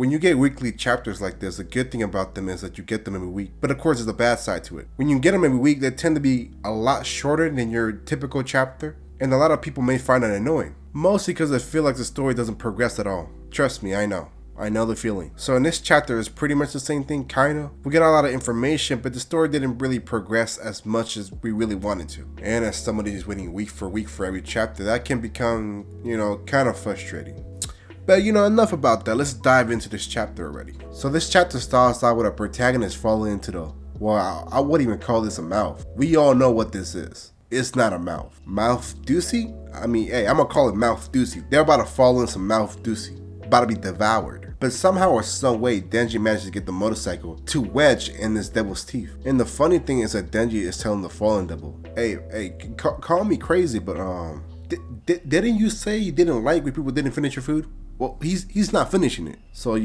When you get weekly chapters like this, the good thing about them is that you get them every week. But of course, there's a bad side to it. When you get them every week, they tend to be a lot shorter than your typical chapter, and a lot of people may find that annoying. Mostly because they feel like the story doesn't progress at all. Trust me, I know. I know the feeling. So in this chapter, it's pretty much the same thing, kinda. We get a lot of information, but the story didn't really progress as much as we really wanted to. And as somebody who's waiting week for every chapter, that can become, kind of frustrating. But enough about that. Let's dive into this chapter already. So this chapter starts out with a protagonist falling into I wouldn't even call this a mouth. We all know what this is. It's not a mouth. Mouth doozy? I mean, hey, I'm gonna call it mouth doozy. They're about to fall into some mouth doozy. About to be devoured. But somehow or some way, Denji manages to get the motorcycle to wedge in this devil's teeth. And the funny thing is that Denji is telling the fallen devil, hey, call me crazy, but didn't you say you didn't like when people didn't finish your food? Well, he's not finishing it. So,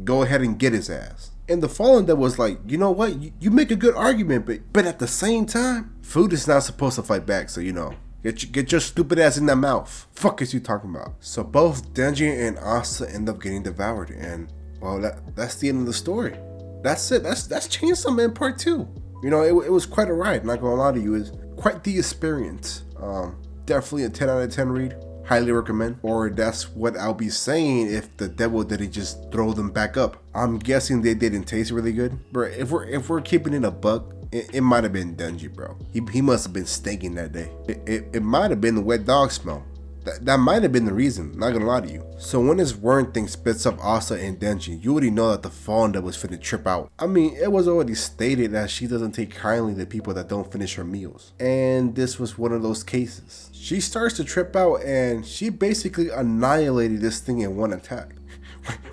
go ahead and get his ass. And the fallen devil was like, you know what? You make a good argument, but at the same time, food is not supposed to fight back, so Get your stupid ass in that mouth. Fuck is you talking about? So both Denji and Asa end up getting devoured, and well, that's the end of the story. That's it. That's Chainsaw Man Part 2. It was quite a ride. Not gonna lie to you, it's quite the experience. Definitely a 10 out of 10 read. Highly recommend. Or that's what I'll be saying if the devil didn't just throw them back up. I'm guessing they didn't taste really good. But if we're keeping it a buck, it might have been Denji, bro. He must have been stinking that day. It might have been the wet dog smell. That might have been the reason, not gonna lie to you. So when this worm thing spits up Asa and Denji, you already know that the fallen devil was finna trip out. I mean, it was already stated that she doesn't take kindly to people that don't finish her meals. And this was one of those cases. She starts to trip out and she basically annihilated this thing in one attack.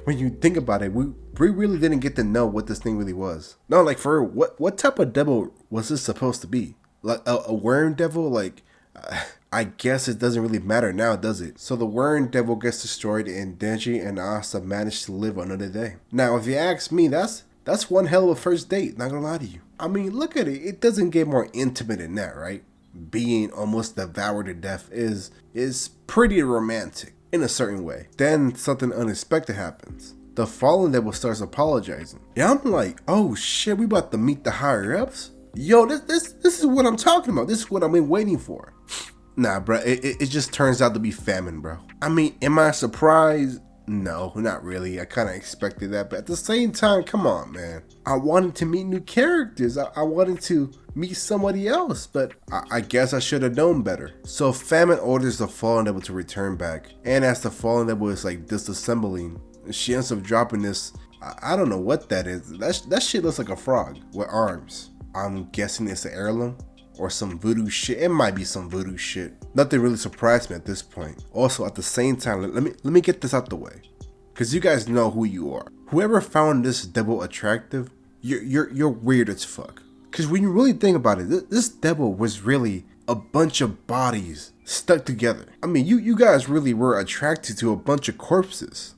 When you think about it, we really didn't get to know what this thing really was. No, like for real, what type of devil was this supposed to be? Like a worm devil? Like, I guess it doesn't really matter now, does it? So the worm devil gets destroyed and Denji and Asa manage to live another day. Now, if you ask me, that's one hell of a first date, not gonna lie to you. I mean, look at it. It doesn't get more intimate than that, right? Being almost devoured to death is pretty romantic in a certain way. Then something unexpected happens. The fallen devil starts apologizing. Yeah, I'm like, oh shit, we about to meet the higher ups? Yo, this is what I'm talking about. This is what I've been waiting for. Nah, bro, it just turns out to be famine, bro. I mean, am I surprised? No, not really. I kind of expected that, but at the same time, come on, man. I wanted to meet new characters. I wanted to meet somebody else, but I guess I should have known better. So Famine orders the fallen devil to return back, and as the fallen devil is like disassembling, she ends up dropping this. I don't know what that is. That shit looks like a frog with arms. I'm guessing it's an heirloom or some voodoo shit. It might be some voodoo shit. Nothing really surprised me at this point. Also, at the same time, let me get this out the way, because you guys know who you are. Whoever found this devil attractive, you're weird as fuck. Because when you really think about it, this devil was really a bunch of bodies stuck together. I mean, you guys really were attracted to a bunch of corpses.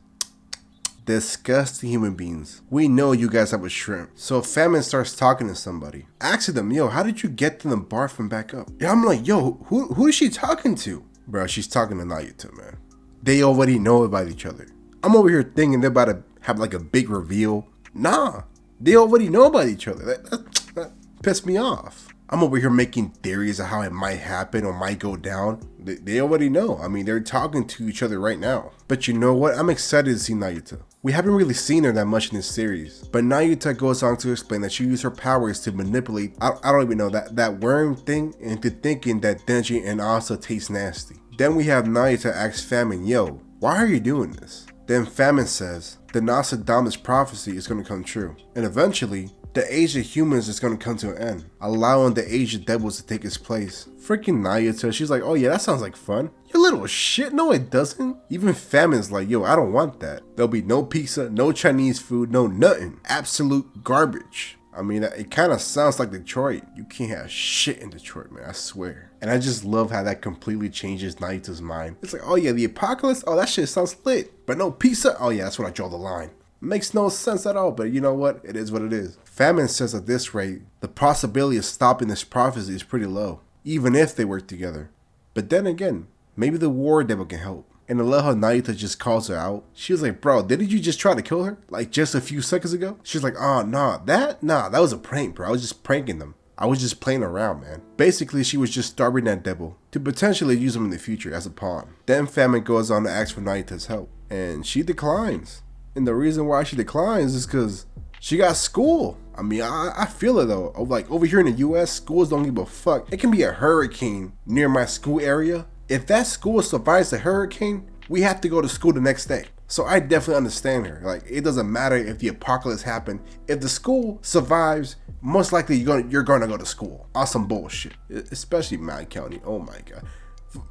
Disgusting human beings. We know you guys have a shrimp. So Famine starts talking to somebody, asking them, yo, how did you get them to barf and back up? Yeah, I'm like, yo, who is she talking to? Bro, she's talking to Naruto, man. They already know about each other. I'm over here thinking they're about to have like a big reveal. Nah, they already know about each other. That pissed me off. I'm over here making theories of how it might happen or might go down. They already know. I mean, they're talking to each other right now. But you know what? I'm excited to see Naruto. We haven't really seen her that much in this series. But Naruto goes on to explain that she used her powers to manipulate, I don't even know, that worm thing into thinking that Denji and Asa taste nasty. Then we have Naruto ask Famine, yo, why are you doing this? Then Famine says, the Nostradamus prophecy is going to come true. And eventually, the age of humans is going to come to an end, allowing the age of devils to take its place. Freaking Naruto, she's like, oh yeah, that sounds like fun. You little shit, no it doesn't. Even Famine's like, yo, I don't want that. There'll be no pizza, no Chinese food, no nothing. Absolute garbage. I mean, it kind of sounds like Detroit. You can't have shit in Detroit, man, I swear. And I just love how that completely changes Naruto's mind. It's like, oh yeah, the apocalypse? Oh, that shit sounds lit. But no pizza? Oh yeah, that's when I draw the line. Makes no sense at all, but you know what? It is what it is. Famine says at this rate, the possibility of stopping this prophecy is pretty low, even if they work together. But then again, maybe the war devil can help. And I love how Naita just calls her out. She was like, bro, didn't you just try to kill her? Like just a few seconds ago? She's like, oh, nah, that was a prank, bro. I was just pranking them. I was just playing around, man. Basically, she was just starving that devil to potentially use him in the future as a pawn. Then Famine goes on to ask for Naita's help, and she declines. And the reason why she declines is because she got school. I mean, I feel it though. Like over here in the US, schools don't give a fuck. It can be a hurricane near my school area. If that school survives the hurricane, we have to go to school the next day. So I definitely understand her. Like, it doesn't matter if the apocalypse happened. If the school survives, most likely you're gonna go to school. Awesome bullshit. Especially my county. Oh my god.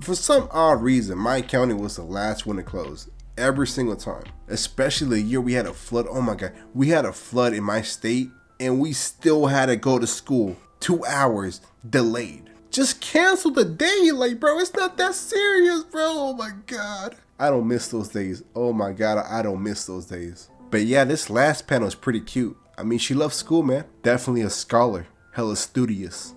For some odd reason, my county was the last one to close. Every single time. Especially the year we had a flood. Oh my god. We had a flood in my state and we still had to go to school 2 hours delayed. Just cancel the day. Like, bro, it's not that serious, bro. Oh my god. I don't miss those days. Oh my god, I don't miss those days. But yeah, this last panel is pretty cute. I mean, she loves school, man. Definitely a scholar. Hella studious.